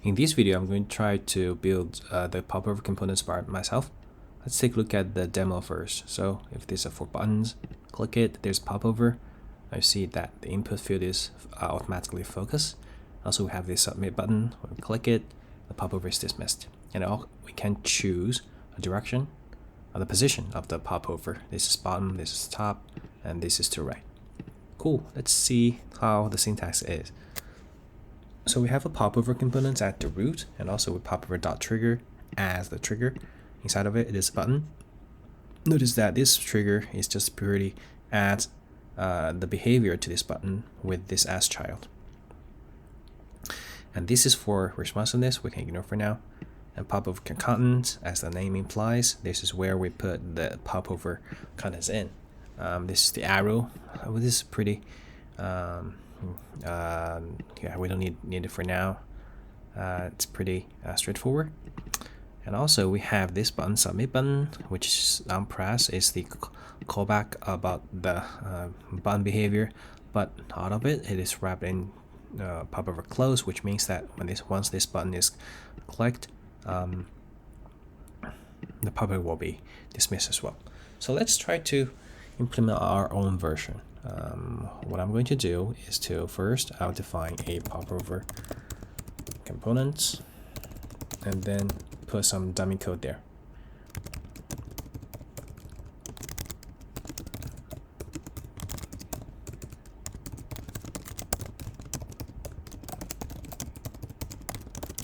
In this video, I'm going to try to build the Popover components by myself. Let's take a look at the demo first. So if these are 4 buttons, click it, there's Popover. I see that the input field is automatically focused. Also, we have this submit button. When we click it, the Popover is dismissed. And we can choose a direction or the position of the Popover. This is bottom, this is top, and this is to right. Cool, let's see how the syntax is. So we have a Popover component at the root, and also with Popover.trigger as the trigger. Inside of it is a button. Notice that this trigger is just purely adds the behavior to this button with this as child. And this is for responsiveness, we can ignore for now. And Popover Component, as the name implies, this is where we put the Popover contents in. This is the arrow. This is pretty yeah, we don't need it for now. It's pretty straightforward. And also we have this button, submit button, which on press is the callback about the button behavior, but out of it is wrapped in Popover close, which means that once this button is clicked, the Popover will be dismissed as well. So let's try to implement our own version. What I'm going to do is to first I'll define a Popover component and then put some dummy code there.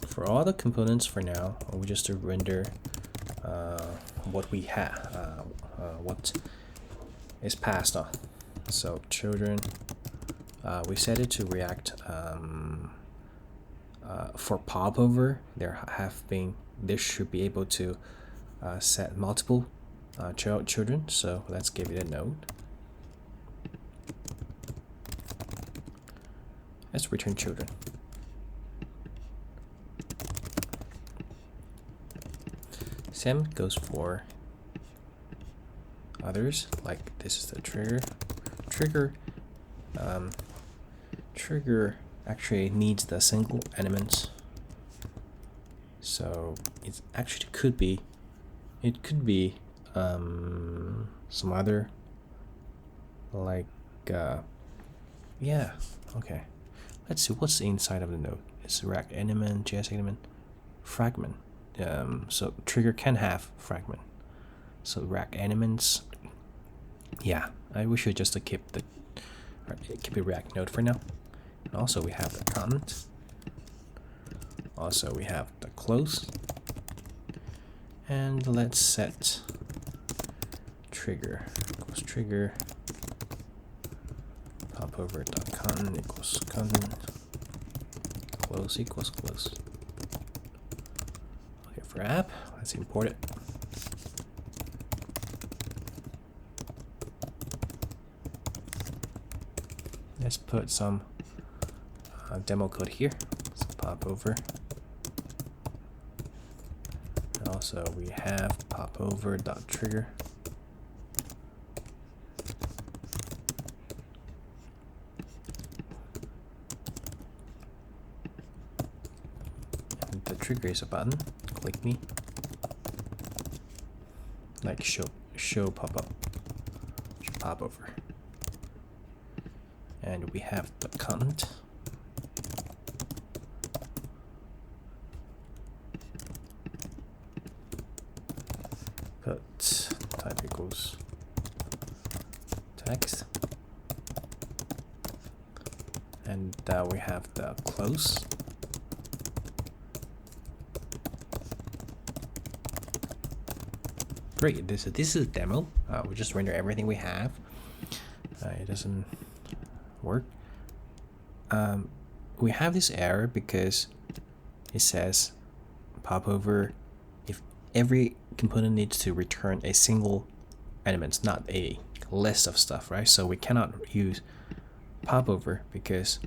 For all the components for now, we just to render what we have, what is passed on. So children, we set it to react for Popover. There should be able to set multiple children. So let's give it a node. Let's return children. Same goes for others, like this is the trigger. Trigger actually needs the single element, so it actually could be some other, like yeah, okay, let's see what's inside of the node. It's React element, JSer element, fragment. So trigger can have fragment, so React elements. Yeah, we should just keep it React node for now. And also we have the comment. Also we have the close. And let's set trigger equals trigger, Popover.content equals content, close equals close. Okay, for app, let's import it. Let's put some demo code here. Let's Popover. And also we have Popover.trigger. And the trigger is a button. Click me. Like show pop-up. Popover. And we have the content. Put type equals text. And we have the close. Great, this is a demo. We just render everything we have. It doesn't work. We have this error because it says Popover, if every component needs to return a single element, not a list of stuff, right? So we cannot use Popover because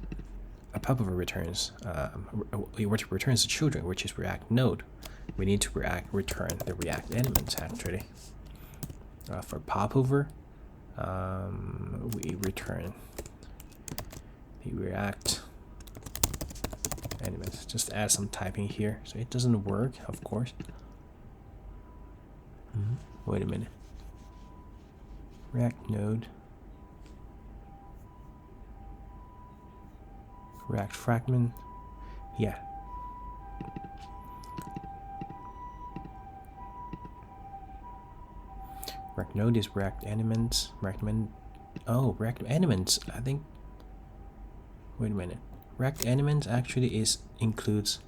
a Popover returns returns the children, which is React node. We need to return the React elements actually. For Popover, we return the React elements. Just add some typing here, so it doesn't work, of course. Wait a minute. React node. React fragment. Yeah. React node is React elements. React elements. I think. Wait a minute. React elements actually includes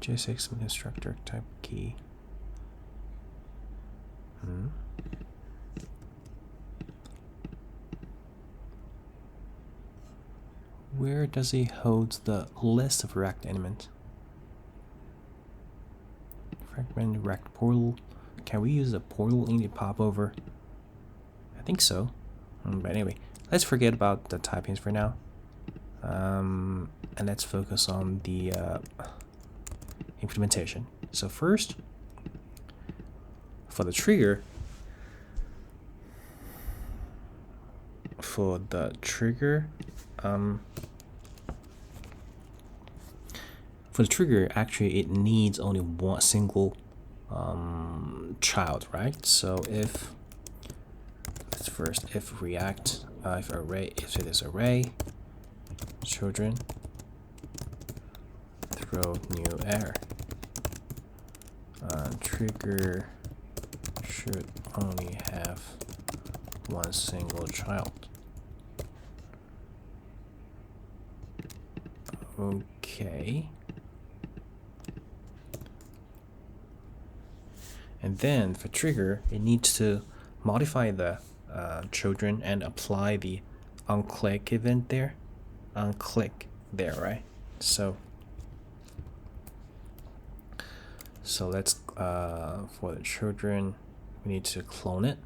JSer constructor type key. Where does it hold the list of React elements? Fragment React portal. Can we use a portal in the popover? I think so. But anyway, let's forget about the typings for now. And let's focus on the implementation. So first, for the trigger, actually it needs only one single child, right? So if React if it is array children, throw new error. Trigger should only have one single child. Okay. And then for trigger, it needs to modify the children and apply the onClick event there. OnClick there, right? So let's for the children, we need to clone it.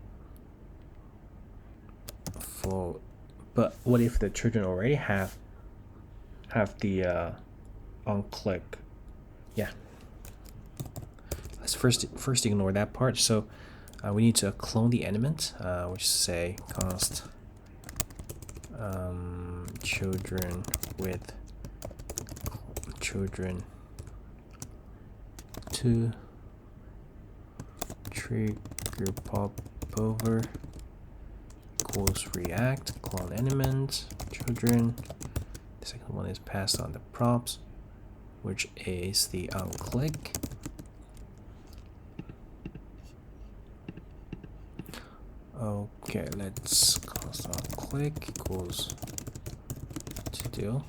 But what if the children already have the onClick? Yeah. Let's first ignore that part. So we need to clone the element, which say const children with children to trigger popover equals React clone element children. The second one is passed on the props, which is the onClick. Okay, let's const onClick equals to do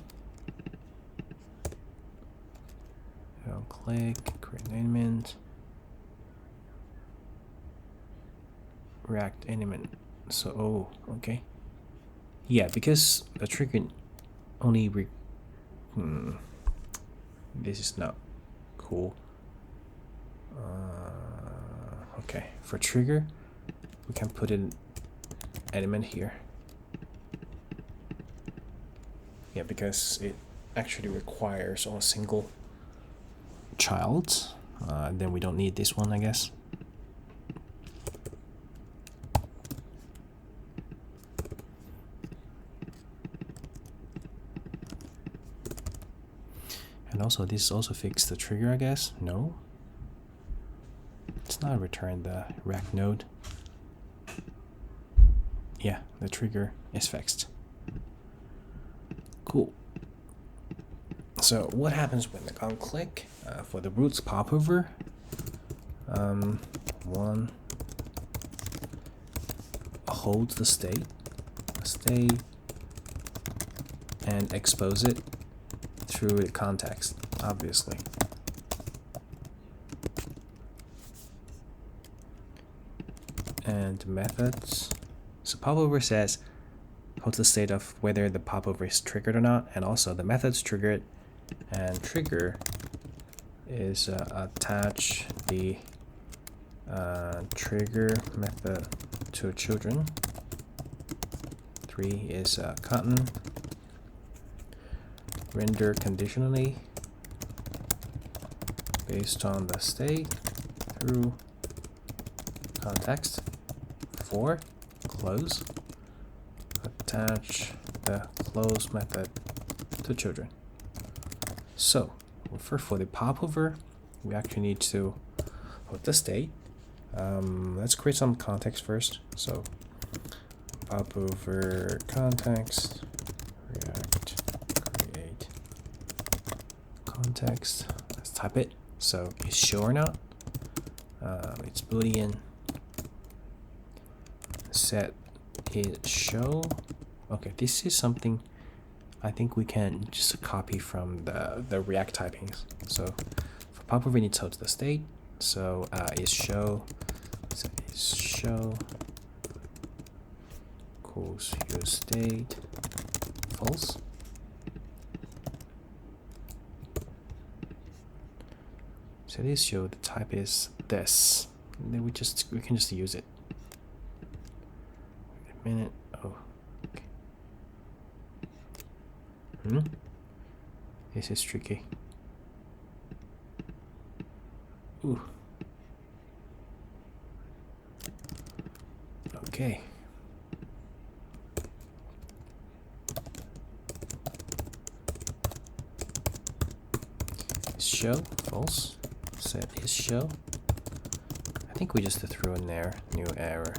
onClick, create an element, React element. So okay, yeah, because the trigger only this is not cool. Okay, for trigger we can put an element here. Yeah, because it actually requires a single child. Then we don't need this one, I guess. And also this also fixed the trigger, I guess. No, it's not return the React node. Yeah, the trigger is fixed. Cool. So what happens when the onClick for the roots popover? One holds the state and expose it through the context, obviously. And methods. So popover says holds the state of whether the popover is triggered or not, and also the methods triggered, and trigger is attach the trigger method to children. 3 is cotton, render conditionally based on the state through context. 4 close, attach the close method to children. So for the popover, we actually need to put the state. Let's create some context first. So popover context, react create context. Let's type it. So is show or not? It's boolean. Set is show. Okay, this is something I think we can just copy from the React typings. So for popover, we need to hold the state. So is show. So is show equals use state false. So this show, the type is this. And then we can just use it. Wait a minute. Oh, okay. This is tricky. Ooh. Okay. Is show false. Set is show. I think we just threw in there new error.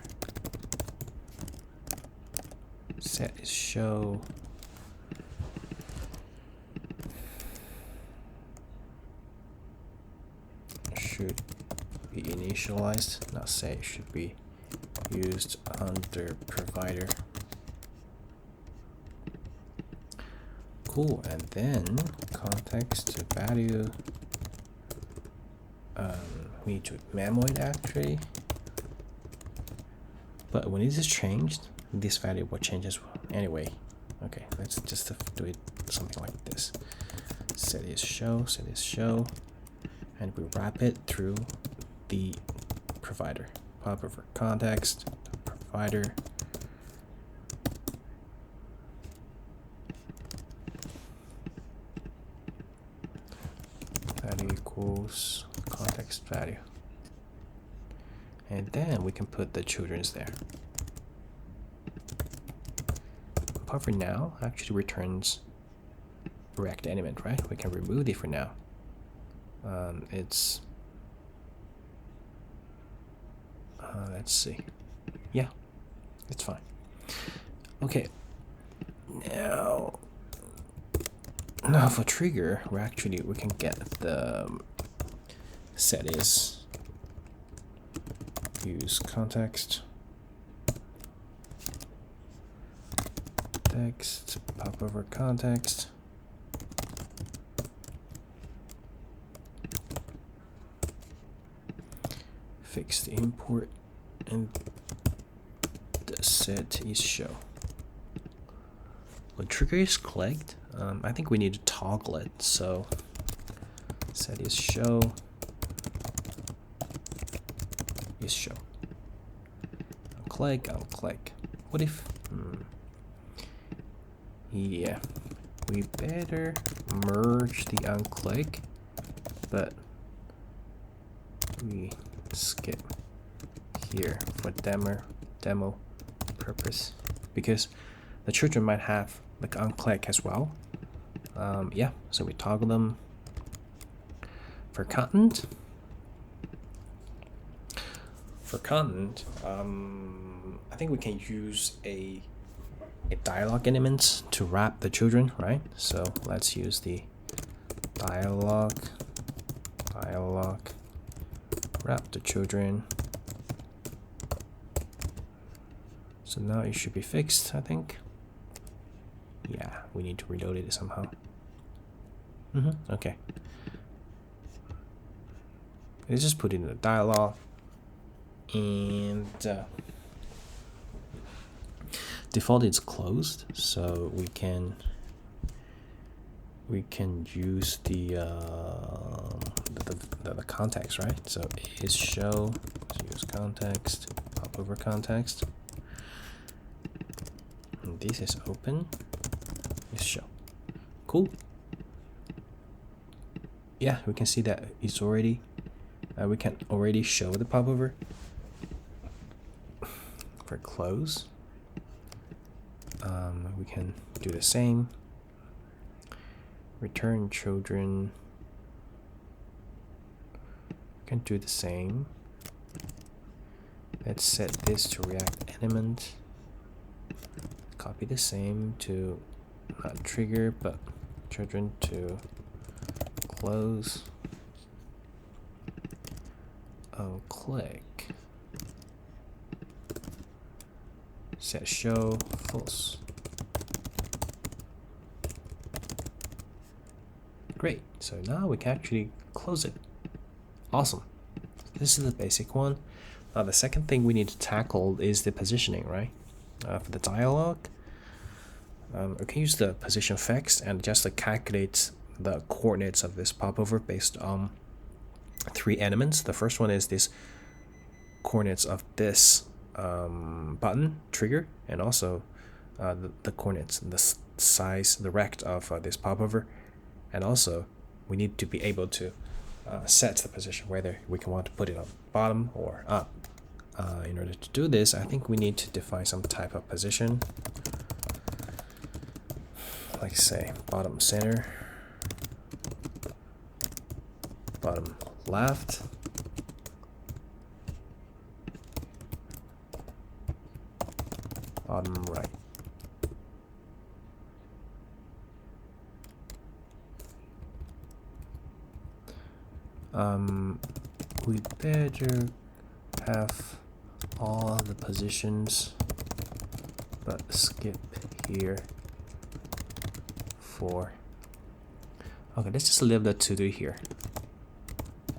Set is show. Should be initialized, not say should be used under provider. Cool, and then context value. We need to memo it actually, but when it is changed, this value will change as well. Anyway, okay, let's just do it something like this. Set is show, and we wrap it through the provider. Popover context provider. Value equals context value, and then we can put the children's there. Popover now actually returns React element, right? We can remove it for now. It's let's see. Yeah, it's fine. Okay. Now for trigger, we can get the set is use context text popover context. Fix the import and the set is show. When trigger is clicked, I think we need to toggle it. So set is show is show. Unclick. What if? Yeah, we better merge the unclick, but we skip here for demo purpose because the children might have like unclick as well. Yeah, so we toggle them. For content, I think we can use a dialog element to wrap the children, right? So let's use the dialog wrap the children. So now it should be fixed, I think. Yeah, we need to reload it somehow. Okay. Let's just put it in the dialog, and default is closed, so we can use the context, right? So is show, use context, popover context. And this is open. Is show. Cool. Yeah, we can see that it's already. We can already show the popover. For close, we can do the same. return children. Can do the same. Let's set this to React element. Copy the same to not trigger, but children to close. Click. Set show false. Great. So now we can actually close it. Awesome. This is the basic one. Now the second thing we need to tackle is the positioning, right? For the dialog, we can use the position effects and just to calculate the coordinates of this popover based on 3 elements. The first one is this coordinates of this button trigger, and also the coordinates, the size, the rect of this popover, and also we need to be able to set the position, whether we can want to put it on bottom or up. In order to do this, I think we need to define some type of position, like say bottom center, bottom left, bottom right. We better have all the positions, but skip here for. Okay, let's just leave the to do here.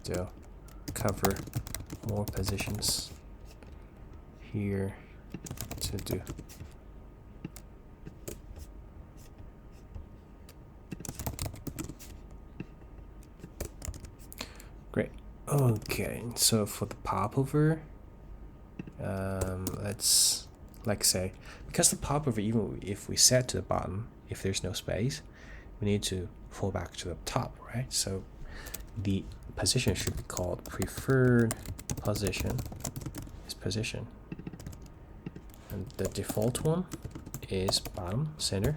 So cover more positions here to do. Great. Okay, so for the popover, let's like say, because the popover, even if we set to the bottom, if there's no space, we need to fall back to the top, right? So the position should be called preferred position. Is position, and the default one is bottom center.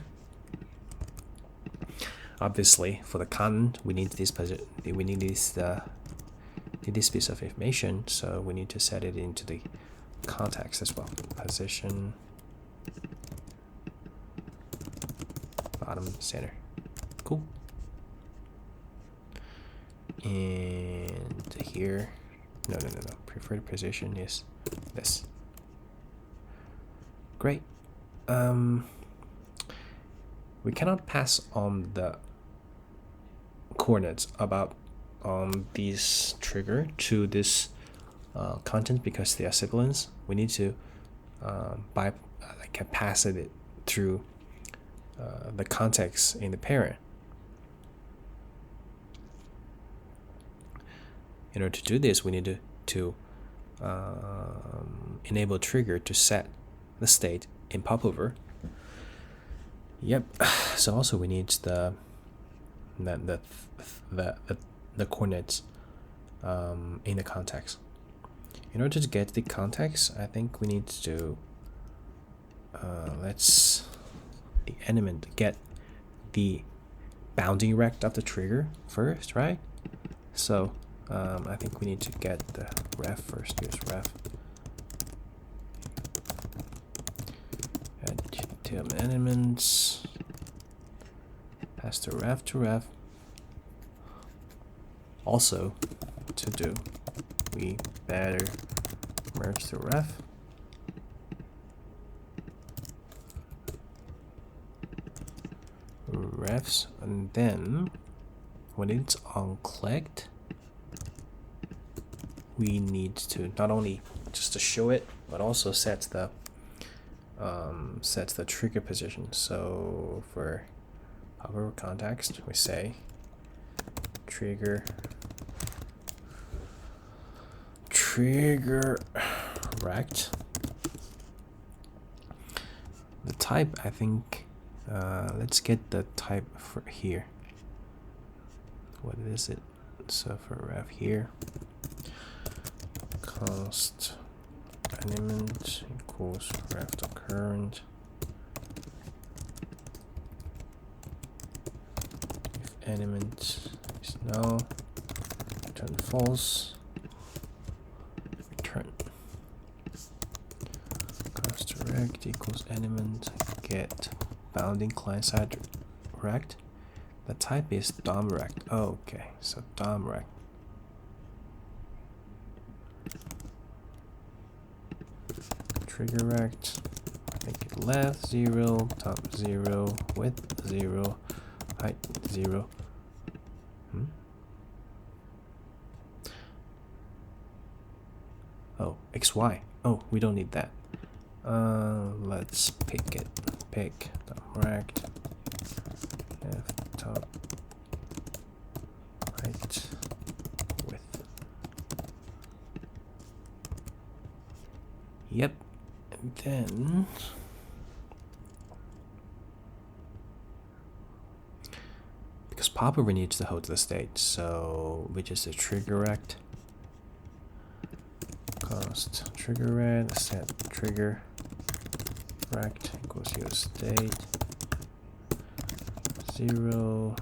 Obviously, for the content, we need this position. We need this piece of information, so we need to set it into the context as well. Position, bottom center. Cool. And here, no. Preferred position is this. Great. We cannot pass on the coordinates about these trigger to this content because they are siblings. We need to pass it through the context in the parent. In order to do this, we need to enable trigger to set the state in popover. Yep. So also we need the coordinates in the context. In order to get the context, I think we need to let's the element get the bounding rect of the trigger first, right? So I think we need to get the ref first. Use ref. Add two elements. Pass the ref to ref. Also, to do, we better merge the ref. Refs, and then when it's unclicked, we need to not only just to show it, but also sets the trigger position. So for popover context, we say trigger rect. The type, I think, let's get the type for here. What is it? So for ref here, const element equals ref.current. If element is null, return false, return const direct equals element get bounding client side rect. The type is DOM rect. Oh, okay, so DOM rect. Trigger rect. Make it left 0, top 0, width 0, height 0. Oh, XY. Oh, we don't need that. Let's pick it. Pick DOM rect. Left top height width. Yep. And then because Popover needs to hold the state, so we just trigger rect const trigger rect set trigger rect equals your state 0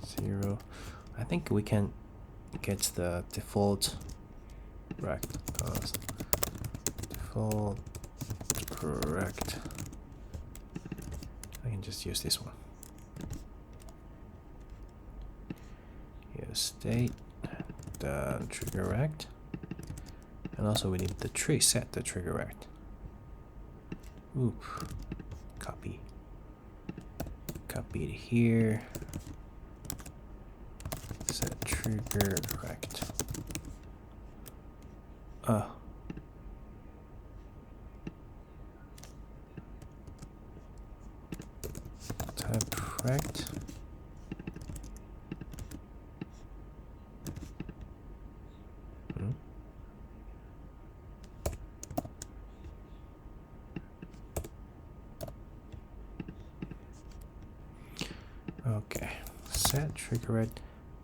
0. I think we can get the default rect const default rect. I can just use this one. Use state the trigger rect, and also we need the tree set the trigger rect. Oop, copy it here. Set trigger rect. Type rect. Okay, set trigger rect.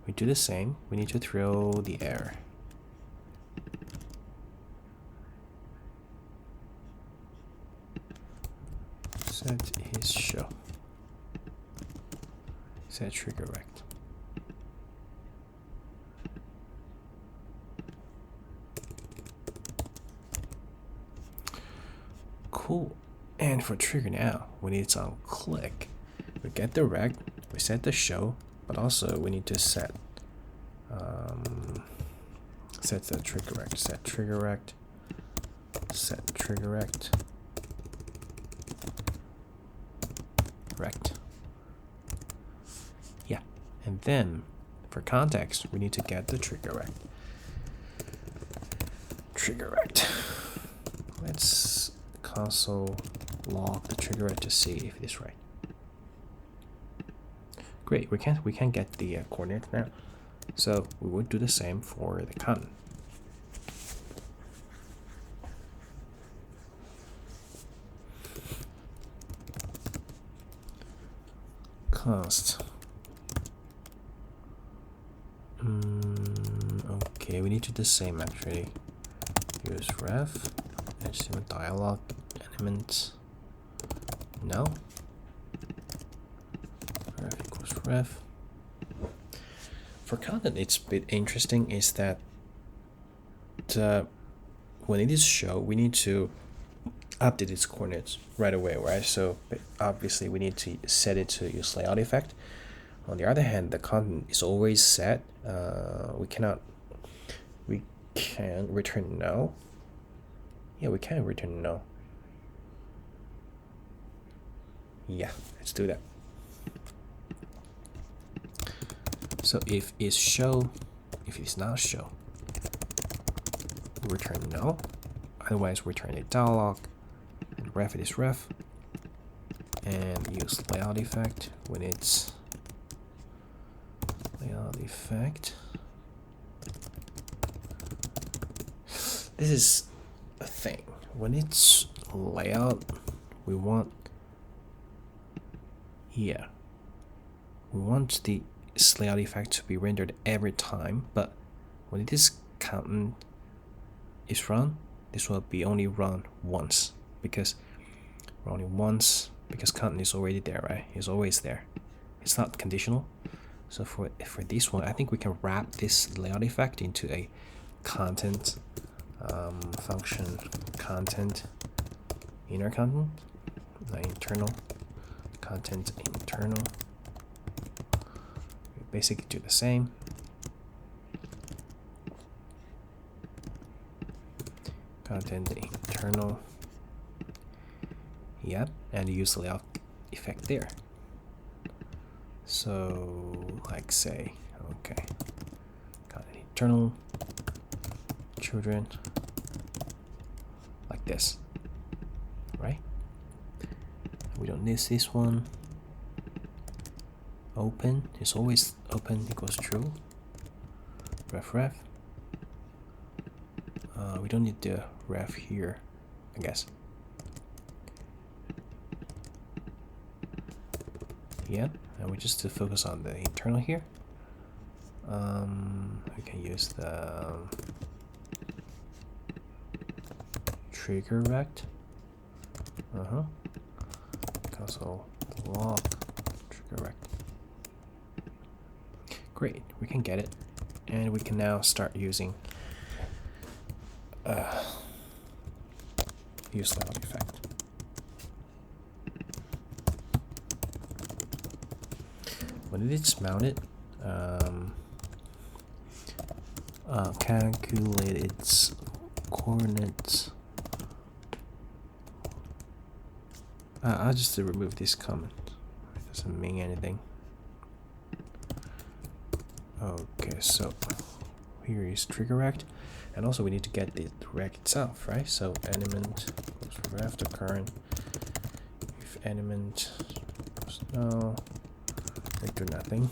We do the same. We need to throw the error. Set is show. Set trigger rect. Cool. And for trigger now, we need some click. We get the rect. We set the show, but also we need to set the trigger rect. Set trigger rect. Set trigger rect. Rect. Yeah, and then for context, we need to get the trigger rect. Trigger rect. Let's console log the trigger rect to see if it is right. Great, we can get the coordinate now, so we would do the same for the content. Const. Okay, we need to do the same actually. Use ref, HTML dialog, element. No. Ref equals ref. For content, it's a bit interesting is that when it is show, we need to update its coordinates right away, right? So obviously we need to set it to use layout effect. On the other hand, the content is always set. We can return no. Yeah, we can return no. Yeah, let's do that. So if it's show, if it's not show, return no. Otherwise, return a dialog. And ref it is ref. And use layout effect when it's layout effect. This is a thing. When it's layout, we want we want the layout effect to be rendered every time, but when it is content is run, this will be only run once because content is already there, right? It's always there. It's not conditional. So for this one, I think we can wrap this layout effect into a content function, content inner content, internal content internal. We basically do the same. Content internal. Yep, and use the layout effect there. So, like say, okay, content internal children, like this, right? We don't miss this one. Open is always open equals true. Ref. We don't need the ref here, I guess. Yeah, and we just to focus on the internal here. We can use the trigger rect. Console log trigger rect. Great, we can get it, and we can now start using use layout effect. When it's mounted, calculate its coordinates. I'll just remove this comment. It doesn't mean anything. Okay, so here is trigger rect, and also we need to get the rect itself, right? So element equals ref to current. If element equals no, we do nothing.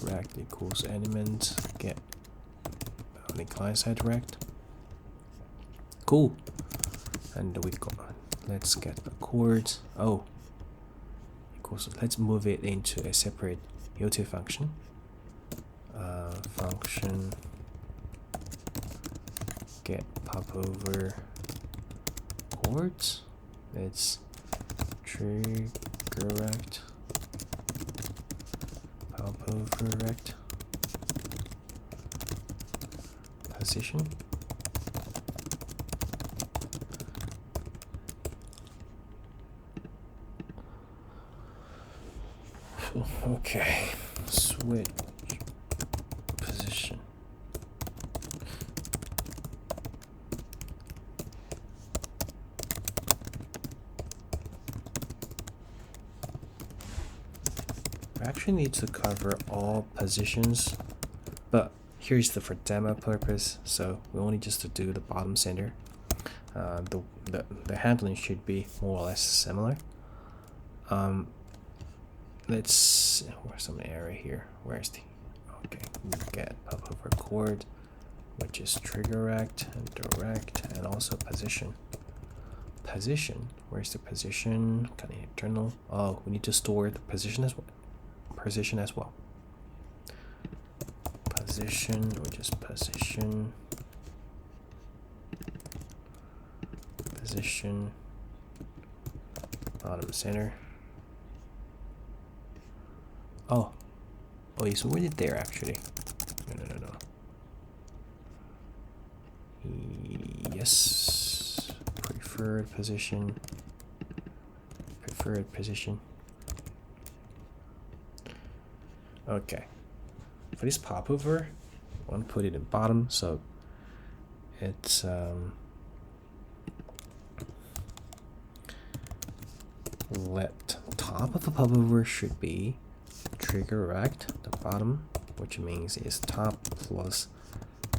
Rect equals element get only client side rect. Cool. And we go. Let's get the chords. Oh, equals. Let's move it into a separate util function. Function get popover chords. Let's trigger rect. Popover rect position. Okay, switch position. We actually need to cover all positions, but here's for demo purpose, so we only just to do the bottom center. The handling should be more or less similar. Let's where's some area here? Where's the okay? We get popover chord, which is trigger rect and direct, and also position. Position. Where's the position? Kind of internal. Oh, we need to store the position as well. Position, which is position. Position. Bottom center. Oh, it's already there actually. No. Yes, preferred position. Okay, for this popover, I want to put it in bottom, so it's let top of the popover should be trigger rect, the bottom, which means is top plus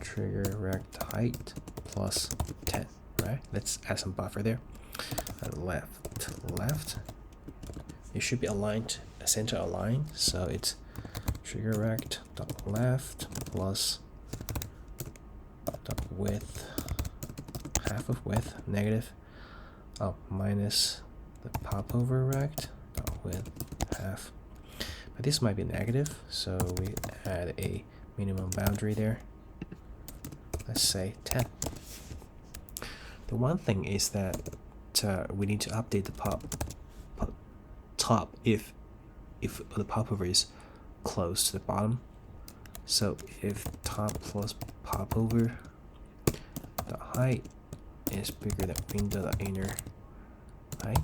trigger rect height plus 10, right? Let's add some buffer there. And left, it should be aligned, center aligned, so it's trigger rect dot left plus dot width, half of width, negative, minus the popover rect dot width half. But this might be negative, so we add a minimum boundary there. Let's say 10. The one thing is that we need to update the top if if the popover is close to the bottom. So if top plus popover, the height is bigger than window the inner height.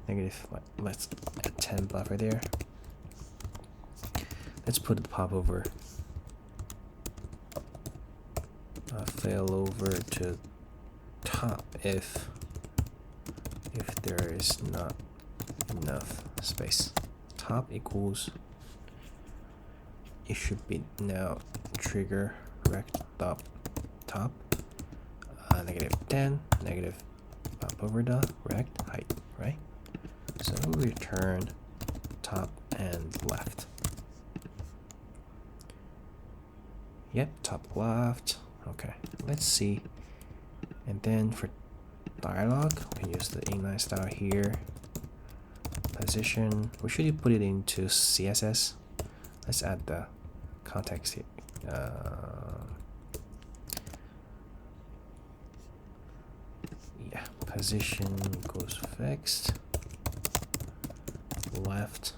Negative, let's add 10 buffer there. Let's put the popover failover to top if there is not enough space. Top equals, it should be now trigger rect top negative 10 negative popover dot rect height, right? So we return top and left. Yep, top left. Okay, let's see. And then for dialog, we can use the inline style here. Position, we should put it into CSS. Let's add the context here. Yeah, position equals fixed. Left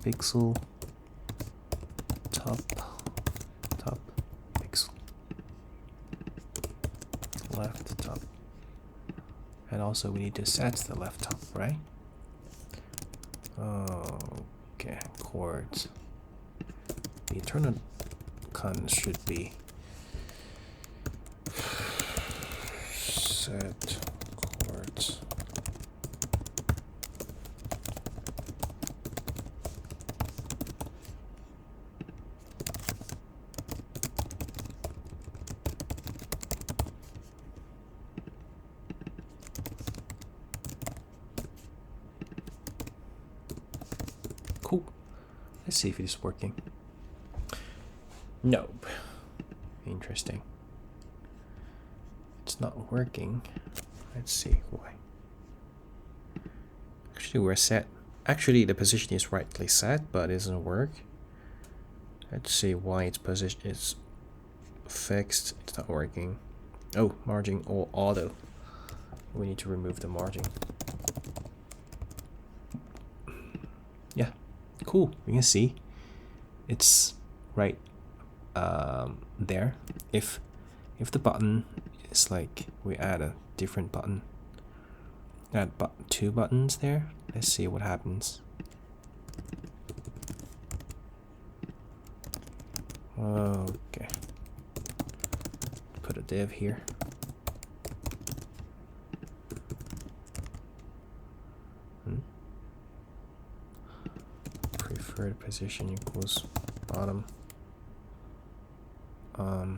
pixel, top pixel, left top, and also we need to set the left top, right? Okay, chords. The internal content should be set chords. Cool. Let's see if it is working. Nope. Interesting. It's not working. Let's see why. Actually, we're set. Actually, the position is rightly set, but it doesn't work. Let's see why its position is fixed. It's not working. Oh, margin or auto. We need to remove the margin. Yeah. Cool, we can see it's right there. If the button is like, we add a different button, add two buttons there. Let's see what happens. Okay, put a div here. Preferred position equals bottom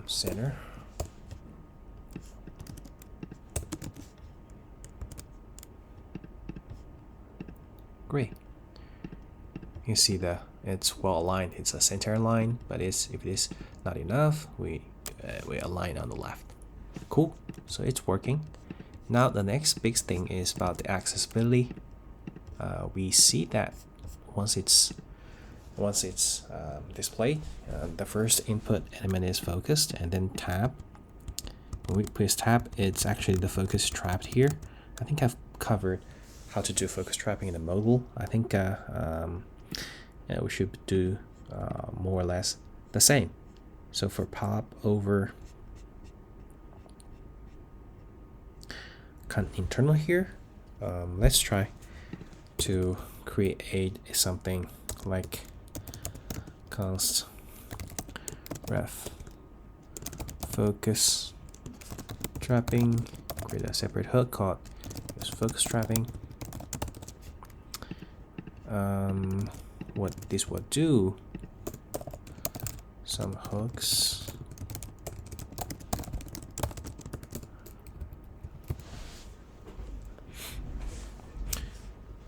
center. Great. You see it's well aligned. It's a center line, but if it is not enough, we align on the left. Cool. So it's working. Now the next big thing is about the accessibility. We see that once it's displayed, the first input element is focused, and then tab. When we press tab, it's actually the focus trapped here. I think I've covered how to do focus trapping in the mobile. I think we should do more or less the same. So for popover internal here, let's try to create something like const ref focus trapping, create a separate hook called focus trapping. What this will do, some hooks.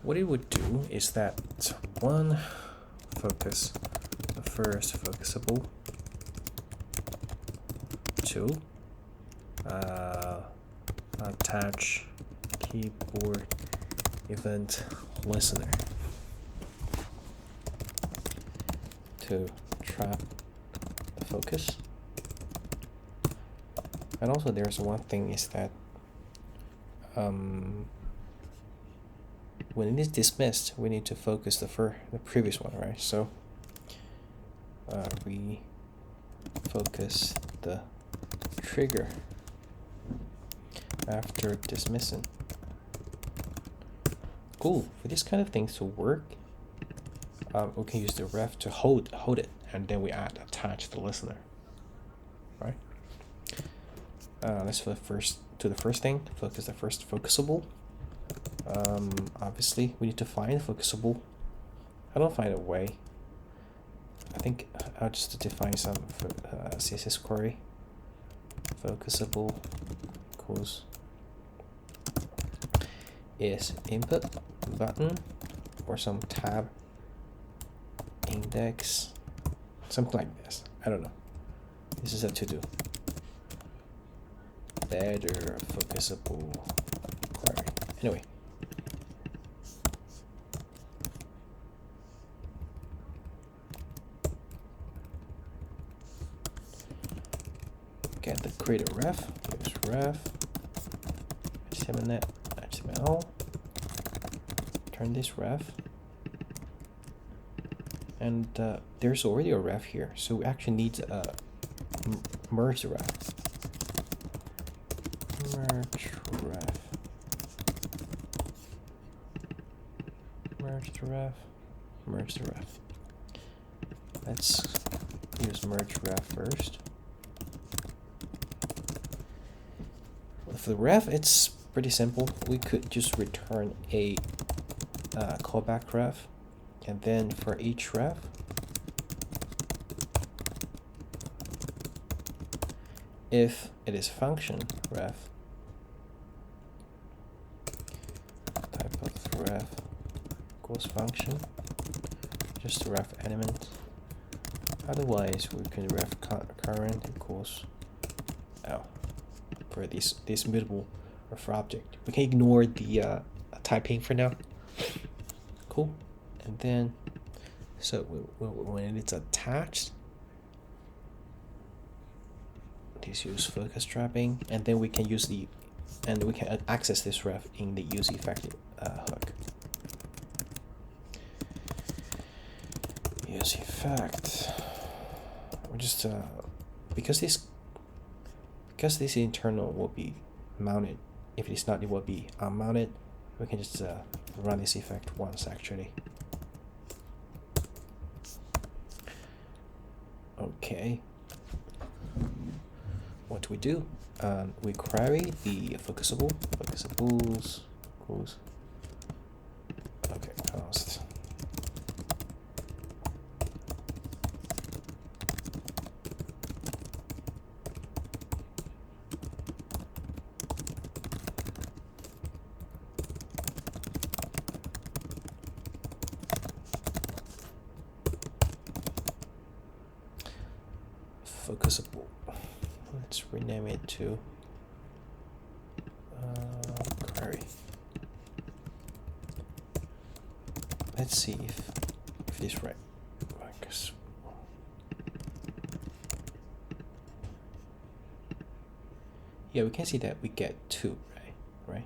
What it would do is that one focus, the first focusable, two, attach keyboard event listener to trap the focus. And also there's one thing is that when it is dismissed, we need to focus the previous one, right? So we focus the trigger after dismissing. Cool. For this kind of things to work, we can use the ref to hold it, and then we attach the listener, right? Let's do the first thing. Focus the first focusable. Obviously, we need to find focusable. I don't find a way. I think I'll just define some CSS query. Focusable equals is input button or some tab index, something like this. I don't know. This is a to-do. Better focusable query. Anyway. Get the create a ref. Use ref. HTML. Turn this ref. And there's already a ref here, so we actually need merge the ref. Merge ref. Merge the ref. Merge the ref. Let's use merge ref first. For the ref, it's pretty simple. We could just return a callback ref, and then for each ref, if it is function ref, type of ref equals function, just the ref element. Otherwise, we can ref current equals for this mutable or for object. We can ignore the typing for now. Cool. And then, so when it's attached, this use focus trapping, and then we can use we can access this ref in the use effect hook. Use effect. We just because this internal will be mounted. If it is not, it will be unmounted. We can just run this effect once actually. Okay. What do we do? We query the focusables. Okay, const. Focusable. Let's rename it to query. Let's see if it's right. Yeah, we can see that we get 2, right?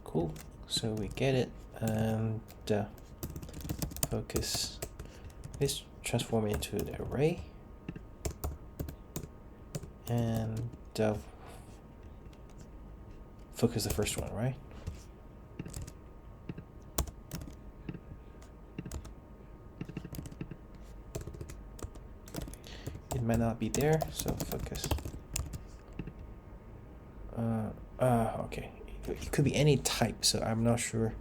Cool. So we get it, and focus. Let's transform it into the array, and focus the first one, right? It might not be there, so focus. Okay. It could be any type, so I'm not sure.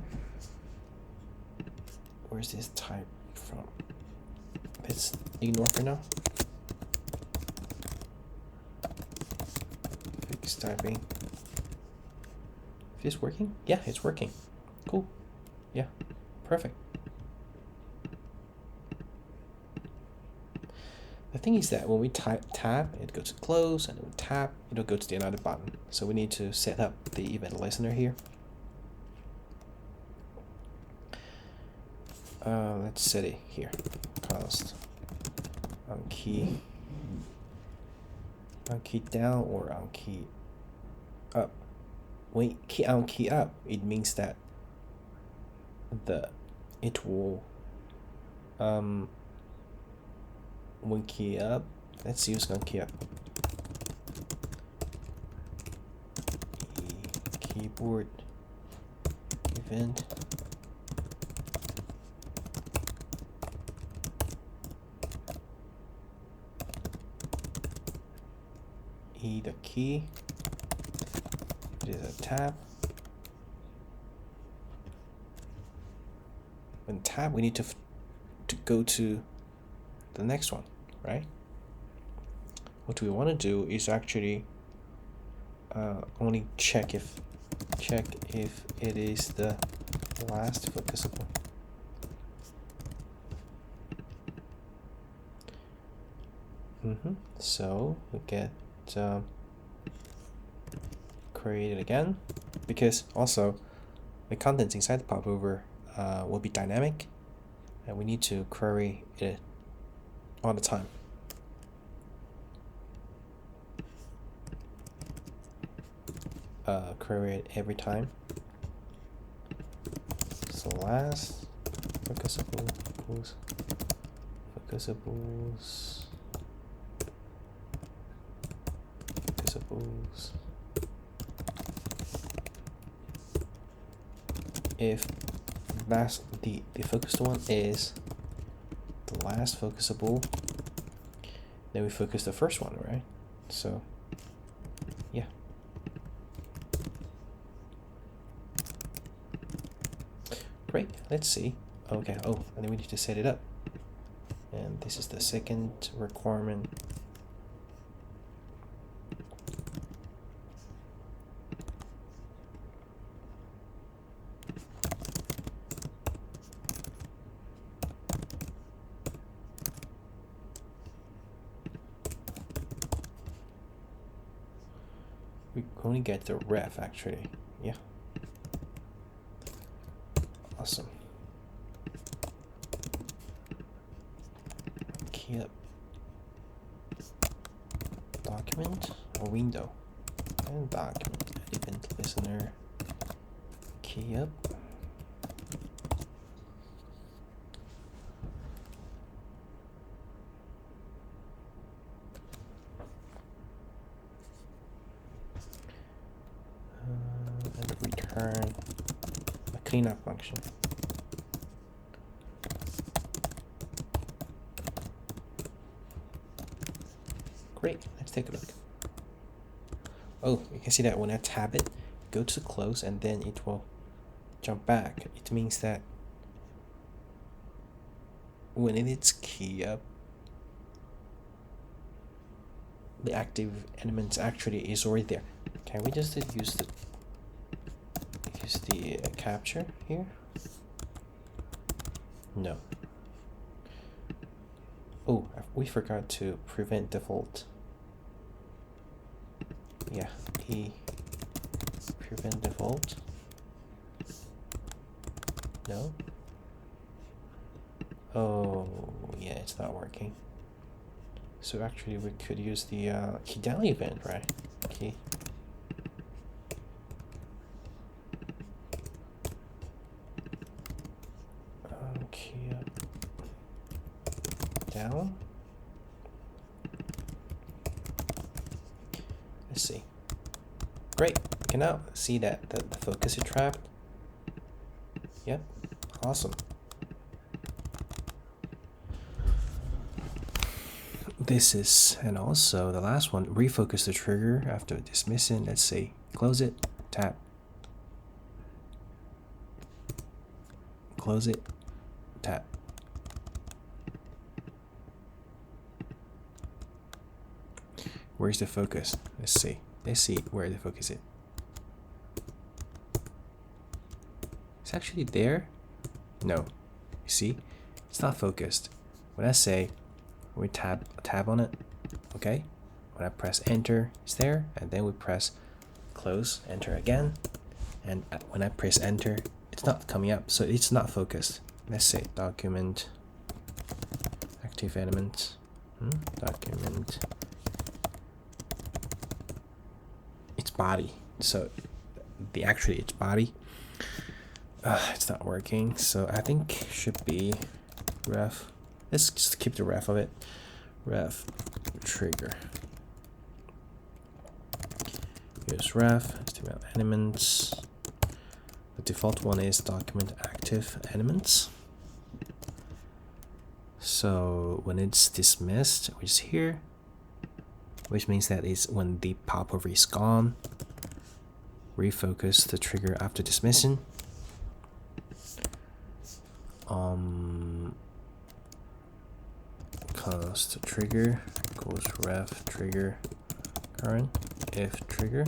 Where's this type from? Let's ignore for now. Fix typing. Is this working? Yeah, it's working. Cool. Yeah, perfect. The thing is that when we tab, it goes to close, and when we tap, it'll go to the another button. So we need to set up the event listener here. Let's set it here. Const on key down or on key up. when key on key up, it means that it will when key up, let's use on key up. Keyboard event the key, it is a tab. When tab, we need to go to the next one, right? What we want to do is actually only check if it is the last focusable. So we get create it again, because also the contents inside the popover will be dynamic, and we need to query it all the time. Query it every time. So last focusables. If last the focused one is the last focusable, then we focus the first one, right? So yeah. Great, let's see. Okay, and then we need to set it up. And this is the second requirement. We only get the ref actually, yeah. Awesome. Key up. Document or window. And document. Event listener. Key up. And return a cleanup function. Great, let's take a look. Oh, you can see that when I tab it, go to close, and then it will jump back. It means that when it is key up, the active element actually is already there. Can we just use the capture here? No. Oh, we forgot to prevent default. Yeah, prevent default. No. Oh, yeah, it's not working. So actually, we could use the key down event, right? Key. Key up. Down. Let's see. Great. We can now see that the focus is trapped. Yep. Awesome. This is, and also the last one, refocus the trigger after dismissing. Let's see. Close it. Tap. Close it. Tap. Where's the focus? Let's see. Let's see where the focus is. It's actually there. No. You see? It's not focused. When I say we tab on it, okay? When I press enter, it's there, and then we press close, enter again, and when I press enter, it's not coming up, so it's not focused. Let's say document active element, document its body. So actually its body. It's not working, so I think should be ref. Let's just keep the ref of it. Ref trigger. Use ref HTML elements. The default one is document active elements. So when it's dismissed, which is here, which means that is when the popover is gone, refocus the trigger after dismissing. Close the trigger equals ref trigger current if trigger,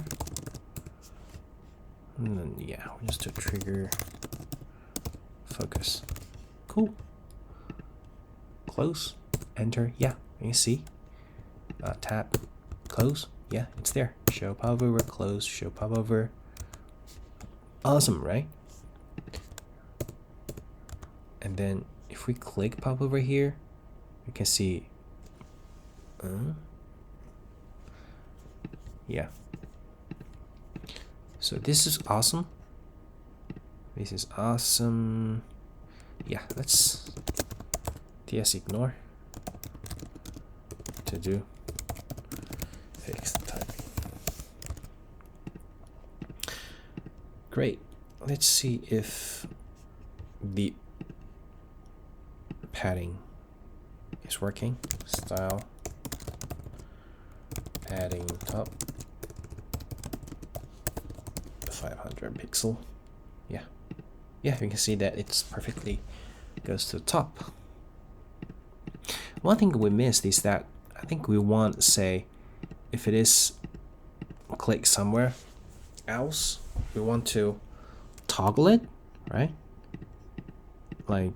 and then yeah, just a trigger focus. Cool. Close, enter. Yeah, you see. Tap, close. Yeah, it's there. Show popover, close. Show popover. Awesome, right? And then if we click popover here, you can see. Yeah. So this is awesome. This is awesome. Yeah, let's ts ignore to do fix the typing. Great. Let's see if the padding is working. Style padding top 500 pixel. Yeah, you can see that it's perfectly goes to the top. One thing we missed is that I think we want, say, if it is click somewhere else, we want to toggle it, right? Like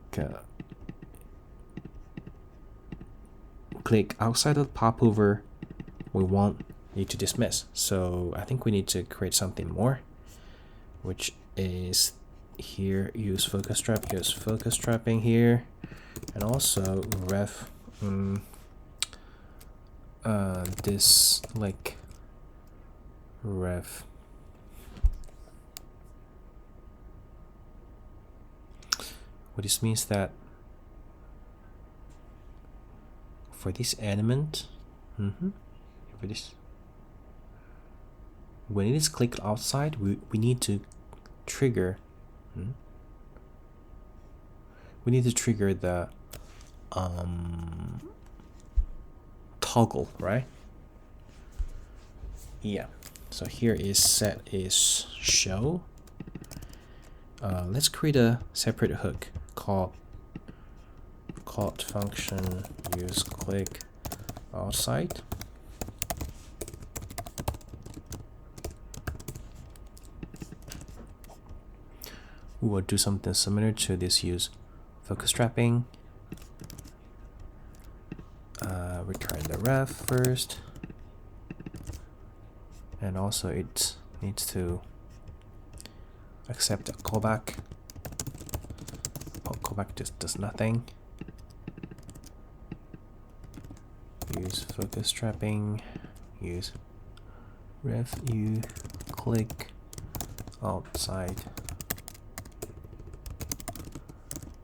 click outside of popover, we want it to dismiss. So I think we need to create something more, which is here, use focus trap, use focus trapping here, and also ref this like ref what this means that for this element for this, when it is clicked outside, we need to trigger we need to trigger the toggle, right? Yeah, so here is set is show. Let's create a separate hook called function use click outside. We will do something similar to this, use focus trapping. Return the ref first, and also it needs to accept a callback. Callback just does nothing. Use focus trapping. Use ref u click outside.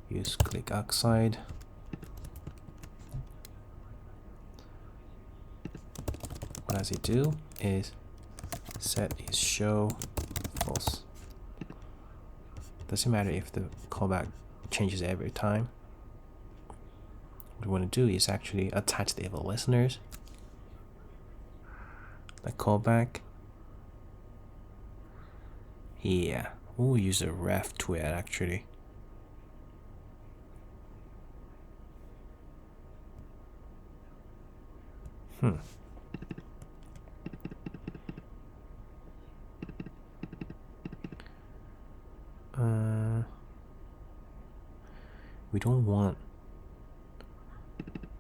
Use click outside. What does it do is set is show false. Doesn't matter if the callback changes every time. What we want to do is actually attach the evil listeners, the callback. Yeah, we'll use a ref to it actually. We don't want.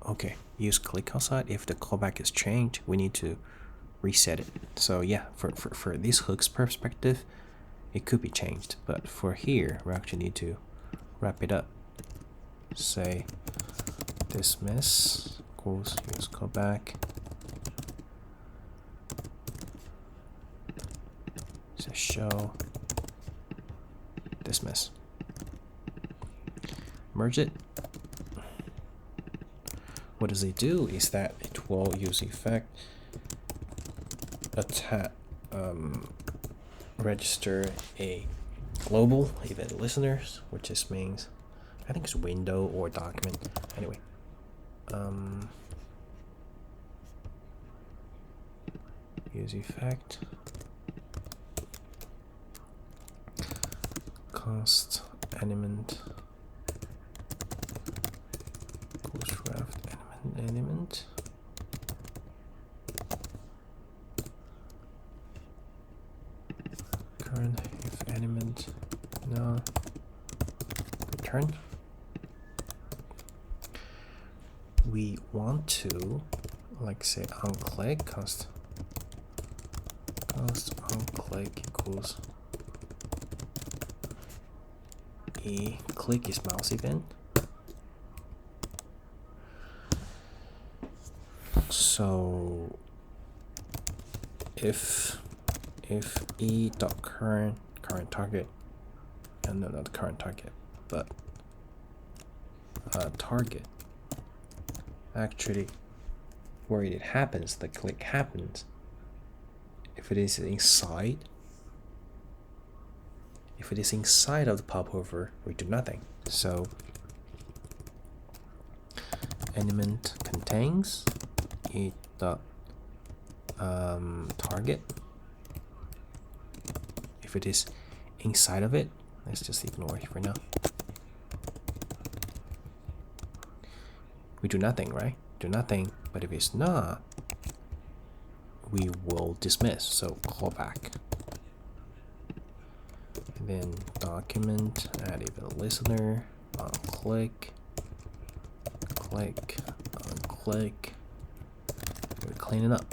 Okay, use click outside. If the callback is changed, we need to reset it. So yeah, for this hook's perspective, it could be changed, but for here, we actually need to wrap it up. Say dismiss equals use callback. Say show dismiss. Merge it. What does it do is that it will use effect register a global event listeners, which just means I think it's window or document. Anyway, use effect const element equals ref element current if element no return. We want to like say on click const on click equals a click is mouse event. So if e dot current target, and no, not current target, but target, actually where it happens, the click happens. If it is inside of the popover, we do nothing. So element contains e dot target. If it is inside of it, let's just ignore it for now. We do nothing, right? Do nothing. But if it's not, we will dismiss. So callback. And then document, add event listener, on click, on click. We clean it up.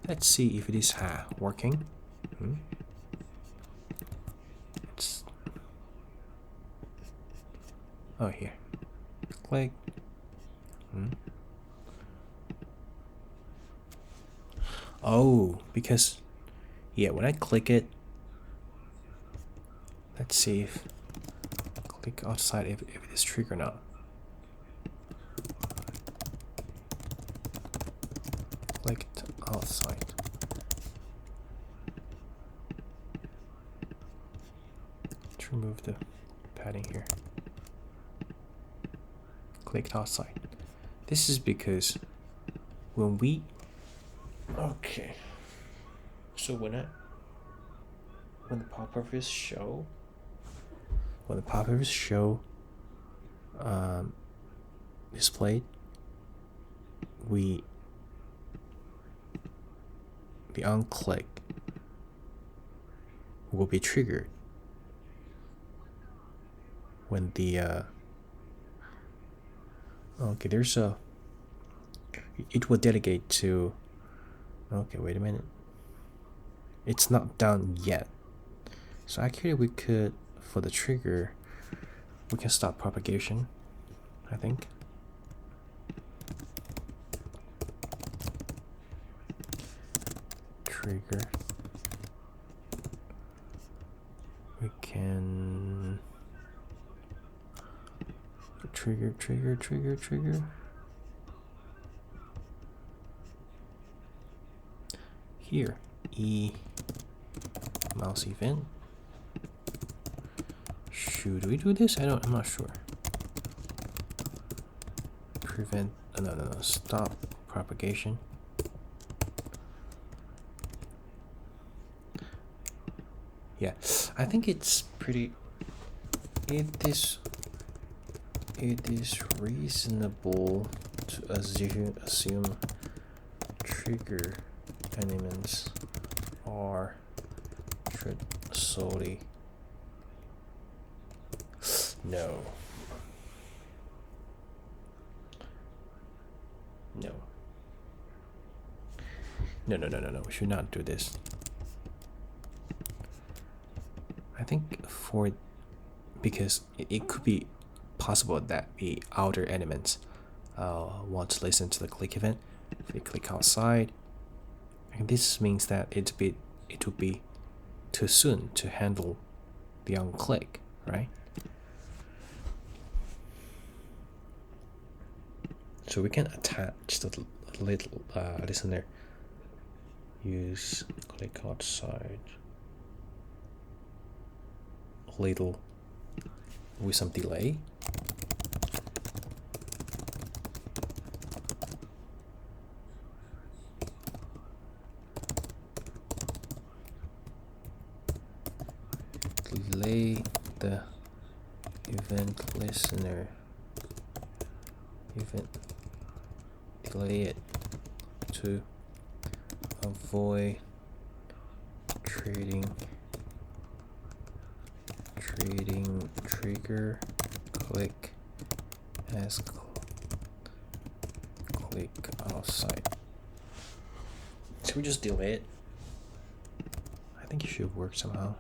Let's see if it is working. Oh, here. Click. Oh, because yeah, when I click it, let's see if click outside if it is triggered or not. Clicked outside. Let's remove the padding here. Clicked outside. This is because when we so when the popovers show displayed, the on click will be triggered when the there's a it will delegate to wait a minute, it's not done yet. So actually we could, for the trigger, we can stop propagation, I think. Trigger, we can trigger. Here, e mouse event. Should we do this? I'm not sure. Prevent, no, stop propagation. Yeah, I think it's pretty, it is reasonable to assume trigger elements are solely no. We should not do this. I think because it could be possible that the outer elements want to listen to the click event, If we click outside, and this means that it would be too soon to handle the onClick, right? So we can attach the little listener. Use click outside a little with some delay. Delay the event listener. Delay it to avoid trading trigger click as click outside. Should we just delay it? I think it should work somehow.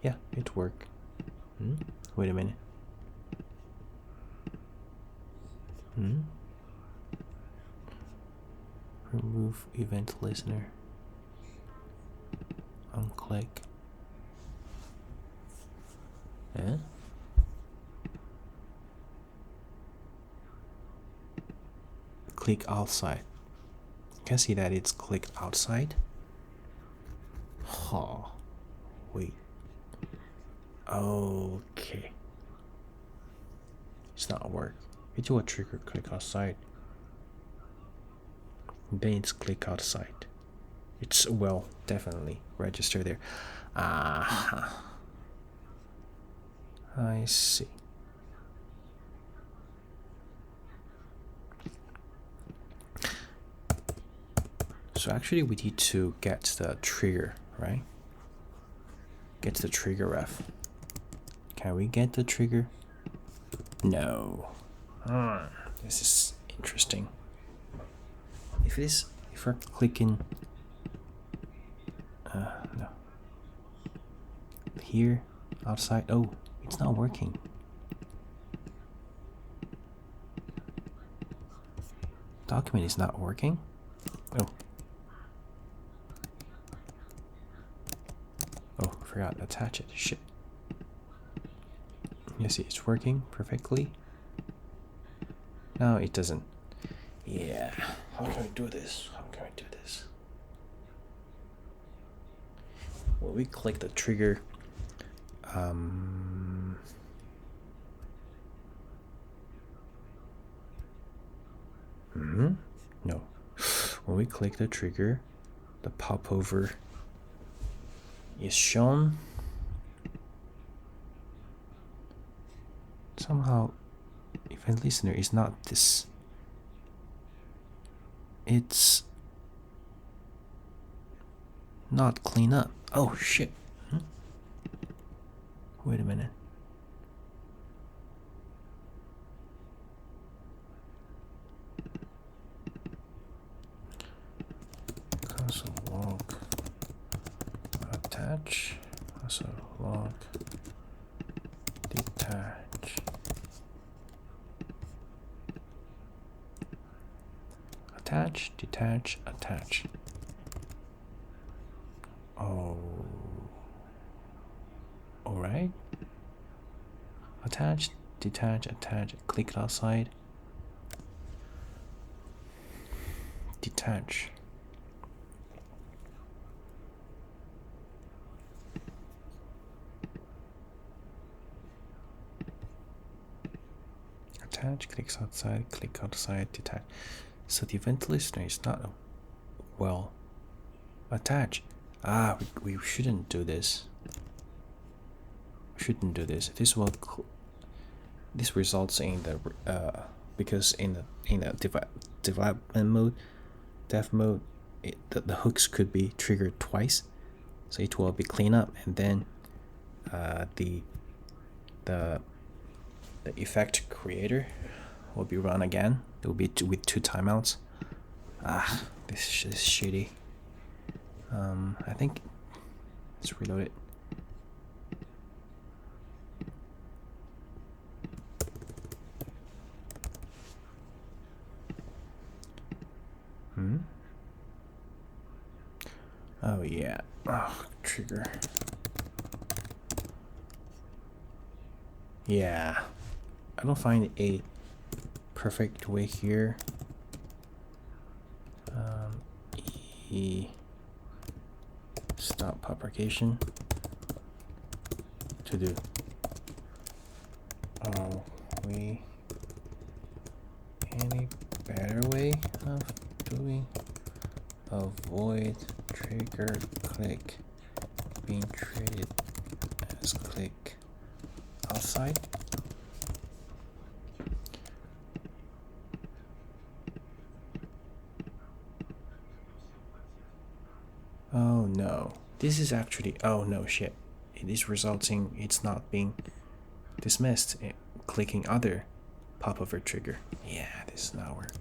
Yeah, it worked. Wait a minute. Remove event listener. Unclick. Yeah. Click outside. You can see that it's click outside. Wait. Okay. It's not work. It will trigger click outside. Then it's click outside. It's definitely register there. I see. So actually we need to get the trigger, right? Get the trigger ref. Can we get the trigger? No. This is interesting. If we're clicking no. Here, outside, it's not working. Document is not working. I forgot to attach it. Shit. You see, it's working perfectly. No, it doesn't. Yeah. How can we do this? When we click the trigger, no. When we click the trigger, the popover is shown. Somehow, event listener is not this. It's not clean up. Oh shit. Wait a minute. Console log attach. Console log detach. Attach, detach, attach. Alright. Attach, detach, attach. Click outside. Detach. Attach, clicks outside, click outside, detach. So the event listener is not attach. We shouldn't do this. This results in the because in the development mode, dev mode, the hooks could be triggered twice, so it will be clean up, and then the effect creator will be run again. It will be with 2 timeouts. This is shitty. I think let's reload it. Oh yeah. Oh, trigger. Yeah. I don't find a perfect way here. E stop propagation to do. Are we any better way of doing avoid trigger click being treated as click outside? Oh no, this is actually, oh no shit, it is resulting, it's not being dismissed, clicking other popover trigger. Yeah, this is not work.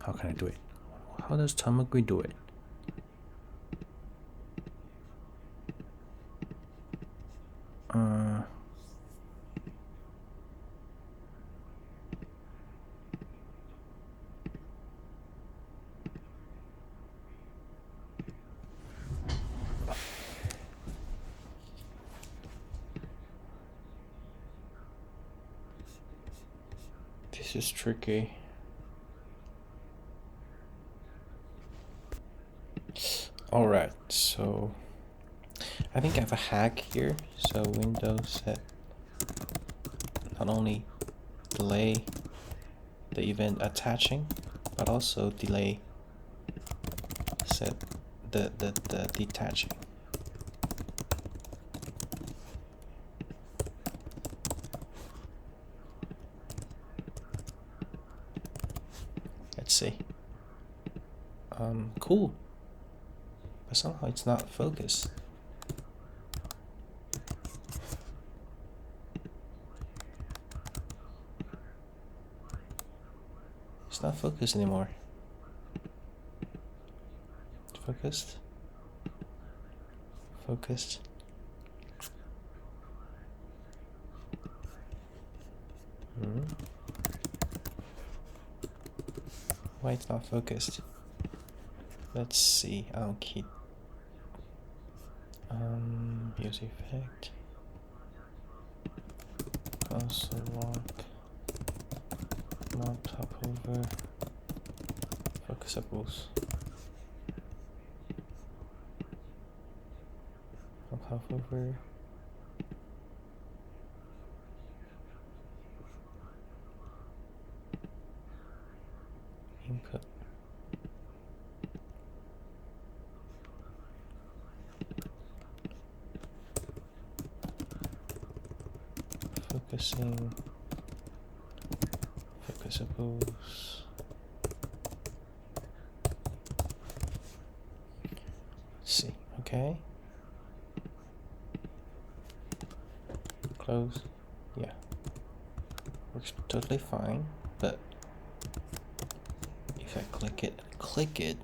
How can I do it? How does Tamagui do it? This is tricky. Alright, so I think I have a hack here. So Windows set not only delay the event attaching, but also delay set the detaching. Let's see. Cool. But somehow it's not focused. It's not focused anymore. Focused. Focused. Why it's not focused? Let's see. I'll keep use effect. Also lock. Not popover. Focusables. Popover. Input. Focusing. Focusables. Let's see. Okay. Close. Yeah. Works totally fine, but if I click it,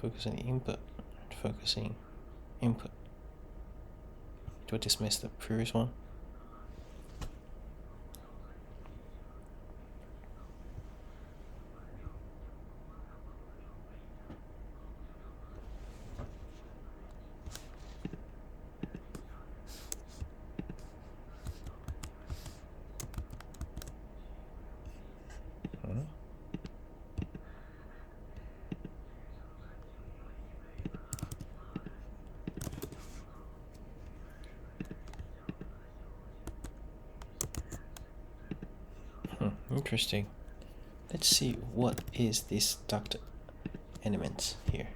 focusing input, focusing input. Do I dismiss the previous one? Interesting. Let's see what is this duct element here.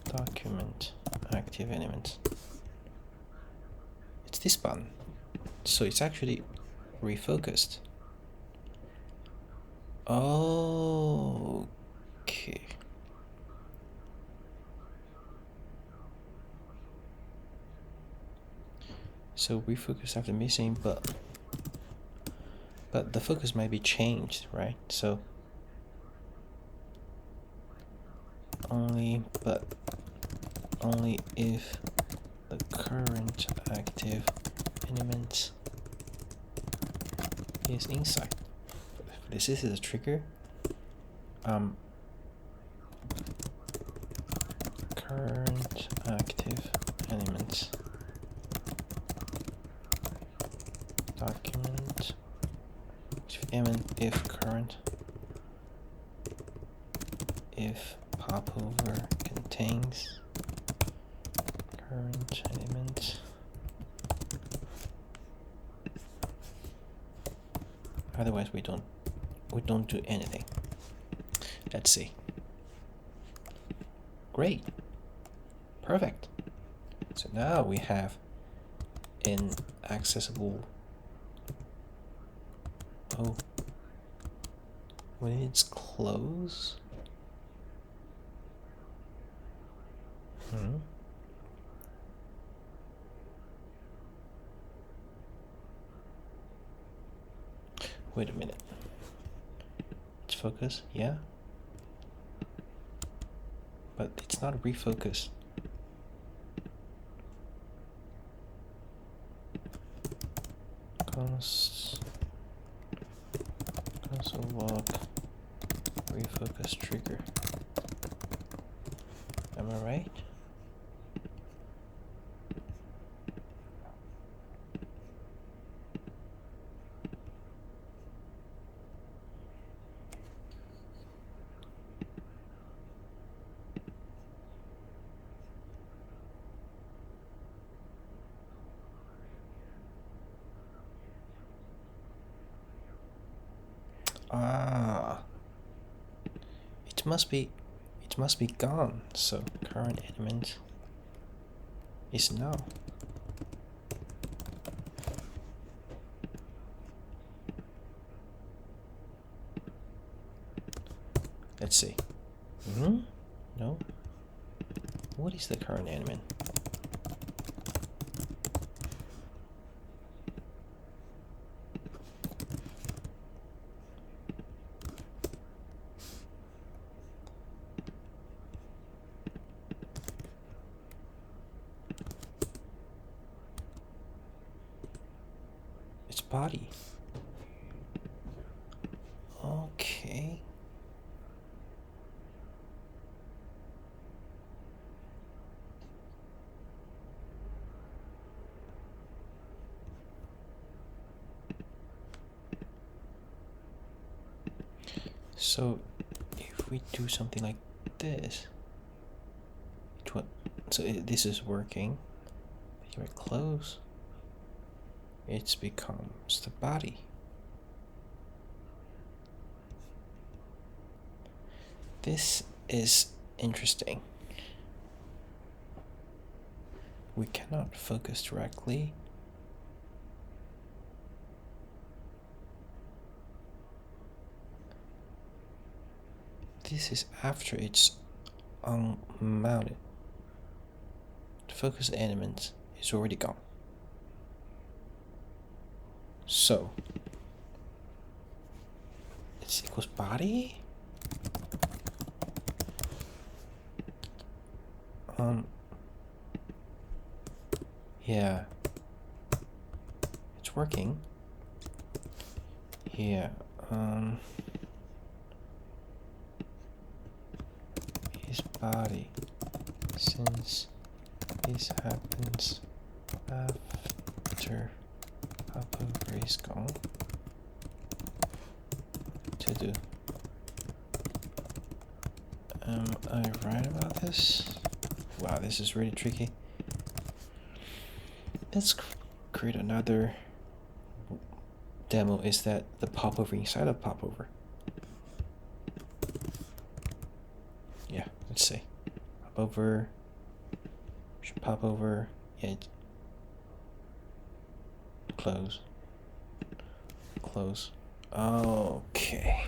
Document active element. It's this button. So it's actually refocused. Oh, okay. So refocus after missing, but the focus might be changed, right? So only if the current active element is inside. This is a trigger. Current active element document if current if popover contains current element. Otherwise we don't do anything. Let's see. Great. Perfect. So now we have an accessible. Oh, when it's close. Wait a minute. It's focus, yeah. But it's not refocus. Console log refocus trigger. Am I right? It must be gone. So current element is null. Let's see. No. What is the current element? It's body. Okay. So if we do something like this, this is working. If you close, it becomes the body. This is interesting. We cannot focus directly. This is after it's unmounted. The focus element is already gone. So it's equals body. Yeah, it's working. Yeah. His body, since this happens after popover is gone. To do. Am I right about this? Wow, this is really tricky. Let's create another demo. Is that the popover inside of popover? Yeah, let's see. Popover. Should popover. Yeah. Close. Close. Okay.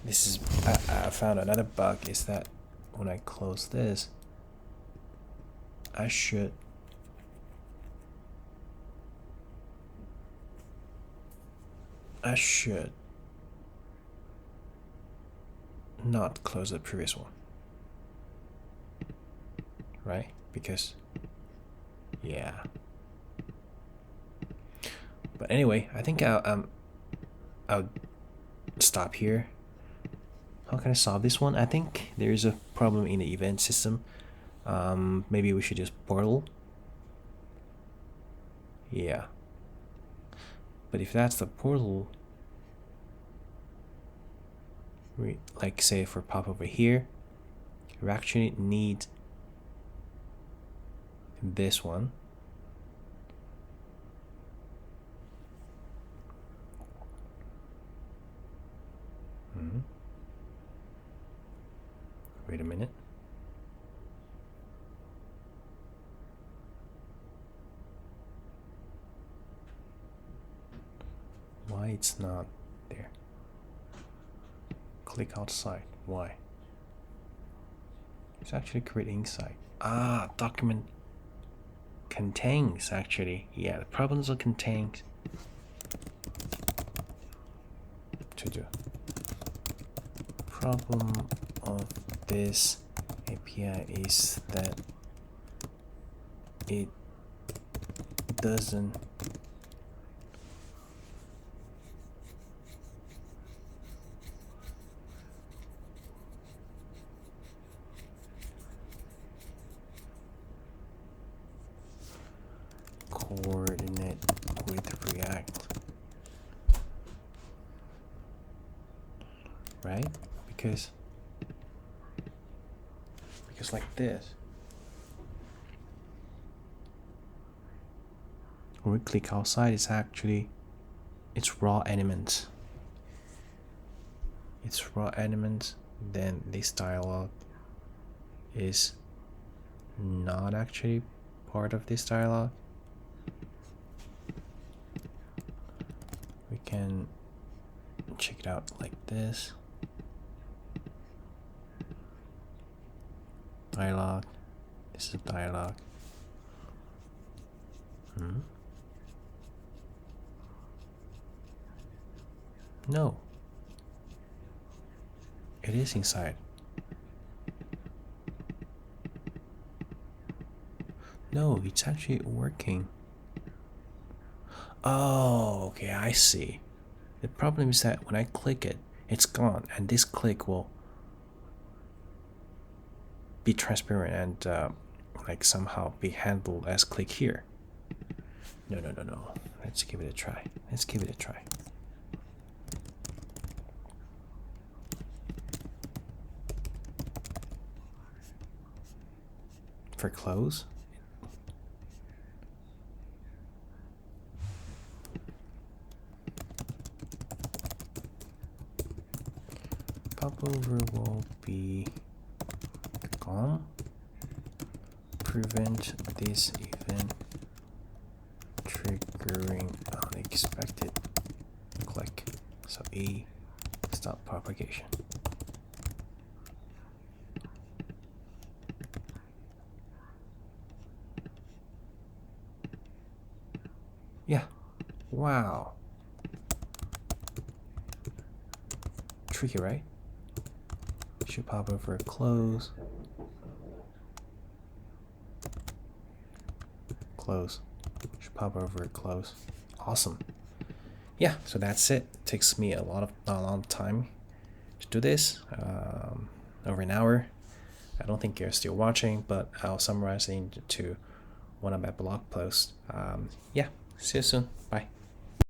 This is. I found another bug. Is that when I close this, I should not close the previous one, right? Because, yeah. But anyway, I think I'll stop here. How can I solve this one? I think there is a problem in the event system. Maybe we should just portal. Yeah. But if that's the portal, like say for Popover here, we actually need this one. Wait a minute. Why it's not there? Click outside. Why? It's actually create inside. Ah, document contains actually. Yeah, the problems are contains to do. Problem of this API is that it doesn't coordinate with React, right? Because like this, when we click outside, it's actually raw elements. It's raw elements. Then this dialog is not actually part of this dialog. We can check it out like this. Dialog. This is dialog. No. It is inside. No, it's actually working. Oh, okay, I see. The problem is that when I click it, it's gone, and this click will be transparent and like somehow be handled as click here. No. Let's give it a try. For close. Popover will be gone. Prevent this event triggering unexpected click. So E, stop propagation. Yeah. Wow. Tricky, right? Should pop over close. Close. Should pop over close. Awesome. Yeah, so that's it. It takes me a long time to do this. Over an hour. I don't think you're still watching, but I'll summarize it into one of my blog posts. Yeah, see you soon. Bye.